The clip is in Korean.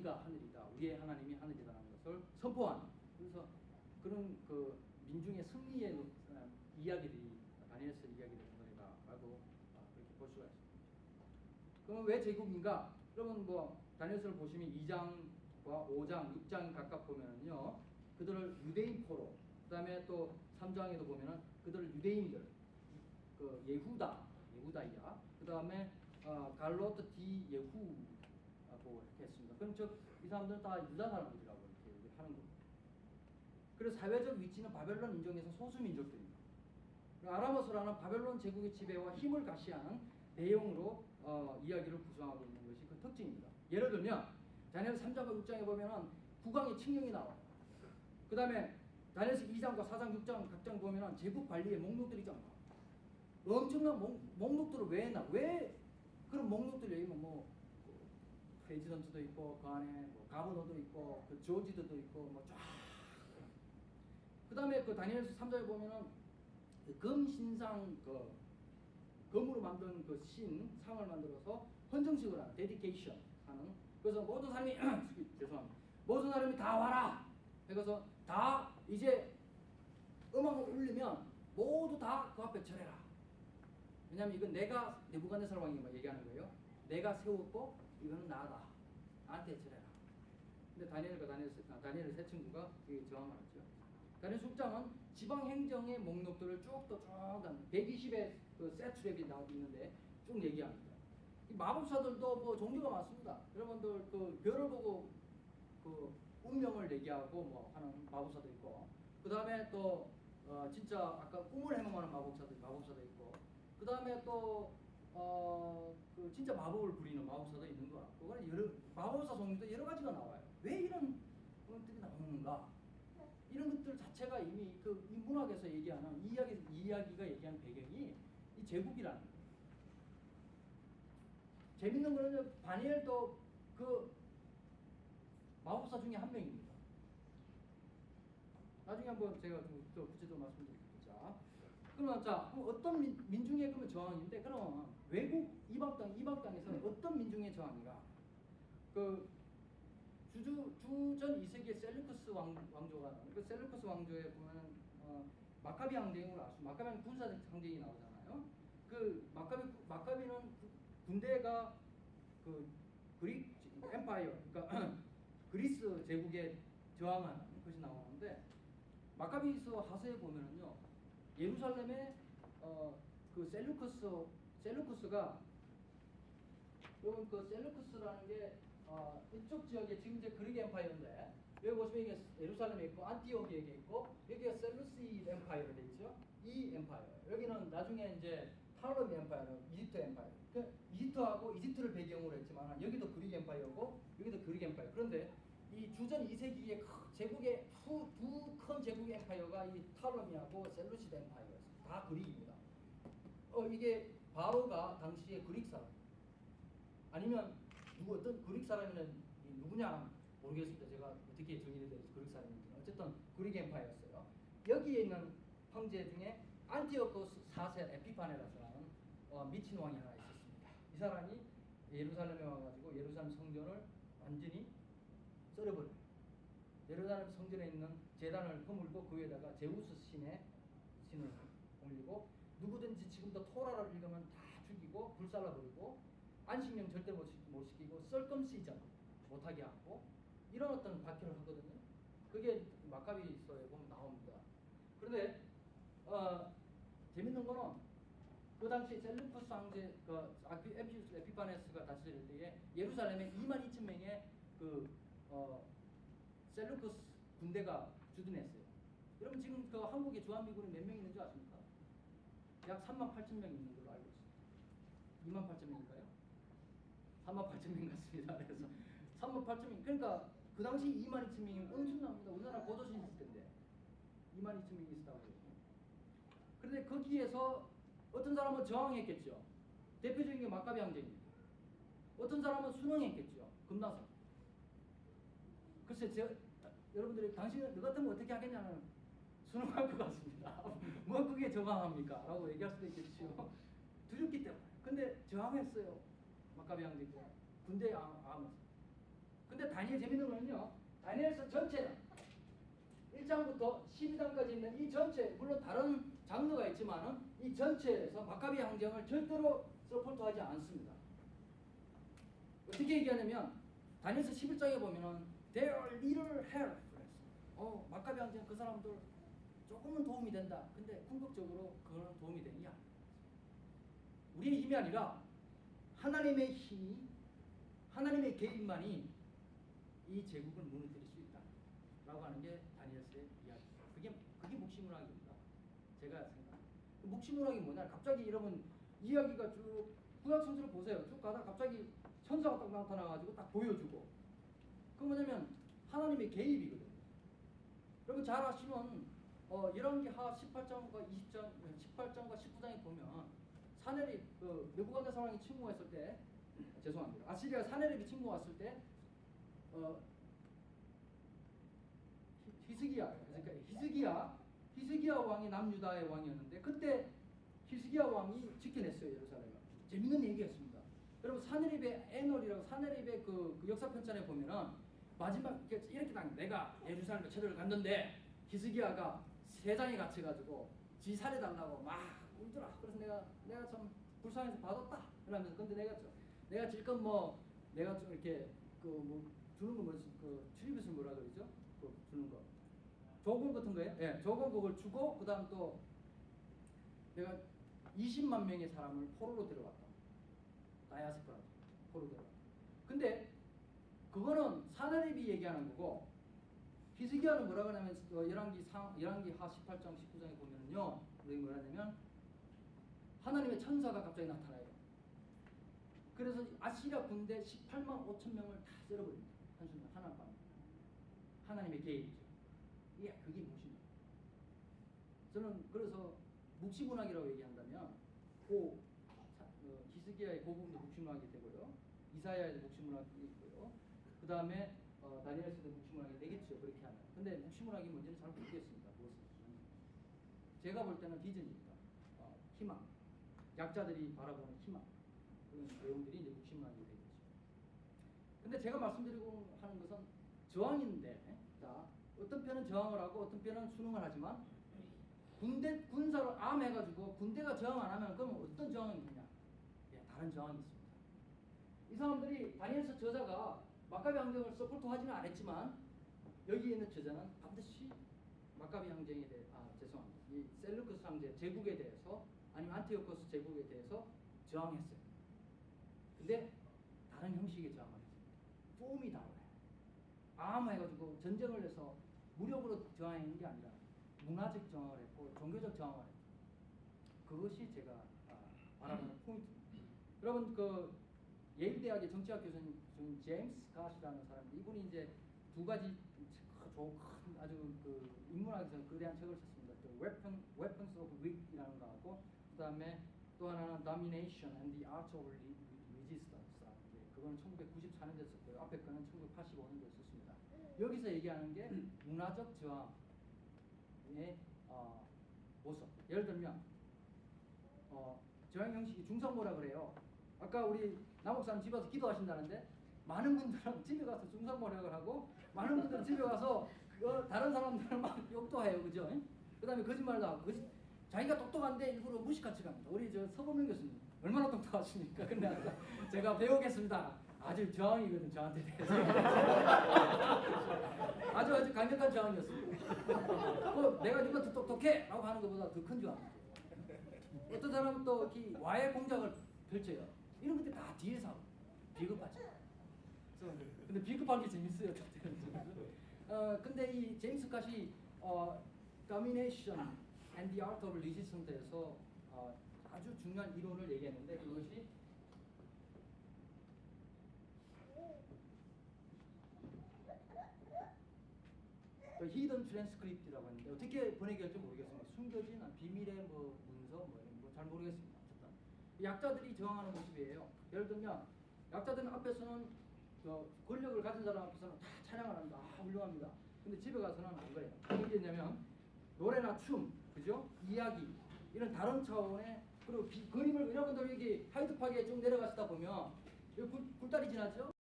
우리가 하늘이다, 우리의 하나님이 하늘이라는 것을 선포한, 그래서 그런 그 민중의 승리의 이야기들이 다니엘서 이야기되는 거라고 그렇게 볼 수가 있습니다. 그럼 왜 제국인가? 그러면 뭐 다니엘서를 보시면 2장과 5장, 6장 각각 보면은요, 그들을 유대인포로, 그 다음에 또 3장에도 보면은 그들을 유대인들, 그 예후다이야, 그 다음에 갈로트 디 예후라고 이렇게 했습니다. 그럼 이 사람들은 다 유다 사람들이라고 이렇게 하는 겁니다. 그래서 사회적 위치는 바벨론 인종에서 소수 민족들입니다. 아람어서라는 바벨론 제국의 지배와 힘을 가시하는 내용으로 이야기를 구성하고 있는 것이 그 특징입니다. 예를 들면 다니엘 3장과 6장에 보면은 국왕의 칙령이 나와요. 그 다음에 다니엘서 2장과 4장, 6장 각장 보면은 제국 관리의 목록들이 있잖아. 엄청난 목록들을 왜 그런 목록들 얘기면 뭐 프레지던트도 있고 그 안에 뭐 가버너도 있고 그 조지도 있고 뭐 쫙. 그 다음에 그 다니엘서 3장에 보면은 금신상 그 금으로 만든 그 상을 만들어서 헌정식을 하는 데디케이션 하는, 그래서 모든 사람이 죄송합니다. 모든 사람이 다 와라. 그래서 다 이제 음악을 울리면 모두 다 그 앞에 절해라. 왜냐하면 이건 내가 느부갓네살 왕이 얘기하는 거예요. 내가 세웠고 이거는 나다. 나한테 절해라. 근데 다니엘의 세 친구가 그게 저항하죠. 다니엘 6장은 지방행정의 목록들을 쭉 120의 그 세트랩이 나와 있는데 쭉 얘기합니다. 이 마법사들도 뭐 종류가 많습니다. 여러분들 그 별을 보고 그 운명을 얘기하고 뭐 하는 마법사도 있고, 그 다음에 또 진짜 아까 꿈을 해몽하는 마법사도 있고, 그 다음에 또 그 진짜 마법을 부리는 마법사도 있는 것 같고, 마법사 종류도 여러 가지가 나와요. 왜 이런 것들이 나오는가? 이런 것들 자체가 이미 그 인문학에서 얘기하는 이야기가 얘기하는 배경이 이 제국이라는 거예요. 재밌는 거는 다니엘도 그 마법사 중에 한 명입니다. 나중에 한번 제가 더 구체적으로 말씀드리겠습니다. 그러면 그럼 어떤 민중의 그러면 저항인데, 그럼 외국 이방 땅에서는 어떤 민중의 저항인가? 그 주전 2세기의 셀루쿠스 왕조가, 그 셀루쿠스 왕조에 보면 마카비 항쟁을 아시죠? 마카비 군사 항쟁이 나오잖아요. 그 마카비는 군대가 그 그릭 엠파이어, 그러니까 그리스 제국에 저항하는 것이 나오는데, 마카비서 하서에 보면은요, 예루살렘에 그 셀루쿠스가, 여러분 그 셀루쿠스라는 게 이쪽 지역에 지금 이제 그리스 엠파이어인데, 여기 보시면 이게 예루살렘에 있고 안티오키에 있고, 여기가 셀루시드 엠파이어로 돼 있죠. 이 엠파이어. 여기는 나중에 이제 탈로미 엠파이어, 이집트 엠파이어. 그 이집트하고 이집트를 배경으로 했지만 여기도 그리스 엠파이어고 여기도 그리스 엠파이어. 그런데 이 주전 2세기의 제국의 두 큰 제국 엠파이어가 이 탈로미하고 셀루시드 엠파이어였습니다. 다 그리스입니다. 이게 바로가 당시에 그리스 사람. 아니면 어떤 그리스 사람이면 누구냐 모르겠습니다. 제가 어떻게 정의를 해서 그리스 사람인지. 어쨌든 그리스 엠파이어였어요. 여기에 있는 황제 중에 안티오코스 4세 에피파네라스라는 미친 왕이 하나 있었습니다. 이 사람이 예루살렘에 와가지고 예루살렘 성전을 완전히 썰어버려요. 예루살렘 성전에 있는 제단을 허물고 그 위에다가 제우스 신을 올리고, 누구든지 지금도 토라를 읽으면 다 죽이고 불살라버리고, 안식령 절대 못 시키고 썰금시전 못하게 하고, 이런 어떤 박해를 하거든요. 그게 마카비서에 보면 나옵니다. 그런데 재밌는 거는 그 당시 셀루쿠스 황제 에피파네스가 다스릴 때에 예루살렘에 22,000명의 그 셀루쿠스 군대가 주둔했어요. 여러분 지금 그 한국의 주한미군이 몇 명 있는 줄 아십니까? 약 38,000명 있는 걸로 알고 있습니다. 28,000명인가요? 38,000명 같습니다. 그래서 38,000명. 그러니까 그 당시 22,000명이면 엄청납니다. 우리나라 고도시 있을 텐데 22,000명이 있었다고 해요. 그런데 거기에서 어떤 사람은 저항했겠죠. 대표적인 게 마카비 항쟁입니다. 어떤 사람은 순응했겠죠. 금나서. 글쎄 여러분들이 당신은 너 같으면 어떻게 하겠냐는 순응할 것 같습니다. 뭐 그게 저항합니까? 라고 얘기할 수도 있겠죠. 두렵기 때문에. 근데 저항했어요. 마카비 항쟁 때. 군대에 암았어요. 근데 다니엘 재밌는 거는요. 다니엘서 전체는 1장부터 12장까지 있는 이 전체, 물론 다른 장르가 있지만은 이 전체에서 마카비 항쟁을 절대로 서포트하지 않습니다. 어떻게 얘기하냐면 다니엘서 11장에 보면은 they are little help. 마카비 항쟁 그 사람들 조금은 도움이 된다. 근데 궁극적으로 그거는 도움이 되는 게 아니에요. 우리의 힘이 아니라 하나님의 힘이, 하나님의 개입만이 이 제국을 무너뜨릴 수 있다 라고 하는 게 다니엘서의 이야기입니다. 그게 묵시문학입니다. 제가 생각합니다. 묵시문학이 뭐냐, 갑자기 여러분 이야기가 쭉 구약 성서를 보세요. 쭉 가다가 갑자기 천사가 딱 나타나가지고 딱 보여주고, 그 뭐냐면 하나님의 개입이거든요. 여러분 잘 아시면 열왕기하 18장과 20장, 18장과 19장에 보면 사내립, 느부갓네살왕이 침공했을 때, 죄송합니다, 아시리아 사내립이 침공했을 때 히스기야 왕이 남유다의 왕이었는데 그때 히스기야 왕이 지켜냈어요, 예루살렘을. 재밌는 얘기였습니다. 여러분 사내립의 애널이라고, 사내립의 그 역사 편찬에 보면은 마지막 이렇게 딱, 내가 예루살렘에 체류를 갔는데 히스기야가 세장에 갇혀가지고 지 살해달라고 막 울더라. 그래서 내가 참 불쌍해서 받았다 그러면서, 근데 내가 질건 뭐 내가 좀 이렇게 주는 거 뭐지, 출입비를 뭐라 그러죠? 주는 거 조공 같은 거예요. 예, 조공 그걸 주고, 그다음 또 내가 20만 명의 사람을 포로로 데려왔다. 다이아스포라 포로 데려왔다. 근데 그거는 사내립이 얘기하는 거고, 히스기야는 뭐라 그러냐면 열왕기하 18장 19장에 보면은요, 우리 뭐라냐면 하나님의 천사가 갑자기 나타나요. 그래서 아시리아 군대 18만 5천 명을 다 썰어버립니다. 한순간 하나밤. 하나님의 계획이죠. 그게 묵시문학. 저는 그래서 묵시문학이라고 얘기한다면 히스기야의 고분도 묵시문학이 되고요, 이사야의 묵시문학이 있고요, 그 다음에 다니엘서도 묵시문학이 되겠죠, 그렇게 하면. 근데 묵시문학이 뭔지는 잘 모르겠습니다. 제가 볼 때는 비전입니다. 희망, 약자들이 바라보는 희망, 그런 내용들이 이제 묵시문학이 되겠죠. 근데 제가 말씀드리고 하는 것은 저항인데, 자, 어떤 편은 저항을 하고 어떤 편은 순응을 하지만, 군사로 암해가지고 군대가 저항 안 하면 그러면 어떤 저항이 있느냐? 다른 저항이 있습니다. 이 사람들이 다니엘서 저자가 마카비 항쟁을 서포트하지는 않았지만, 여기에 있는 저자는 반드시 마카비 항쟁에 대해, 죄송합니다, 이 셀루크스 황제 제국에 대해서, 아니면 안티오코스 제국에 대해서 저항했어요. 근데 다른 형식의 저항을 했습니다. 폼이 달라요. 암해가지고 전쟁을 해서 무력으로 저항하는 게 아니라 문화적 저항을 했고 종교적 저항을 했고, 그것이 제가 바라보는 포인트입니다. 여러분 예일대학의 정치학 교수님 제임스 갓이라는 사람인데, 이분이 이제 두 가지 큰 아주 인문학에서 거대한 책을 썼습니다. Weapons of Weak이라는 거하고, 그 다음에 또 하나는 Domination and the Art of Resistance. 그거는 1994년도에 썼고요. 앞에 거는 1985년도에 썼습니다. 여기서 얘기하는 게 문화적 저항의 모습. 예를 들면 저항 형식이 중성모라 그래요. 아까 우리 남옥사님 집에 와서 기도하신다는데, 많은 분들은 집에 가서 중성모략을 하고, 많은 분들은 집에 가서 다른 사람들은 막 욕도 해요, 그죠? 그 다음에 거짓말도 하고, 자기가 똑똑한데 일부러 무식한 척합니다. 우리 서범민 교수님 얼마나 똑똑하십니까? 근데 제가 배우겠습니다. 아주 저항이거든, 저한테 대해서. 아주 강력한 저항이었습니다. 내가 누구한테 똑똑해! 라고 하는 것보다 더 큰 저항. 어떤 사람은 또 이렇게 와해 공작을 펼쳐요. 이런 것들 다 뒤에서 비겁하죠. 근데 비겁한 게 재밌어요. 근데 이 제임스 갓이 Domination and the Art of Resistance에서 아주 중요한 이론을 얘기했는데, 그것이 히든 트랜스크립트라고 하는데, 어떻게 번역할지 모르겠습니다. 숨겨진 비밀의 문서 잘 모르겠습니다. 약자들이 저항하는 모습이에요. 예를 들면 약자들은 앞에서는 권력을 가진 사람 앞에서는 다 찬양을 합니다. 훌륭합니다. 근데 집에 가서는 안 그래요. 어떻게 했냐면 노래나 춤, 그죠? 이야기, 이런 다른 차원의, 그리고 그림을, 여러분들 여기 하이드파크에 쭉 내려가시다 보면 여기 굴다리 지나죠?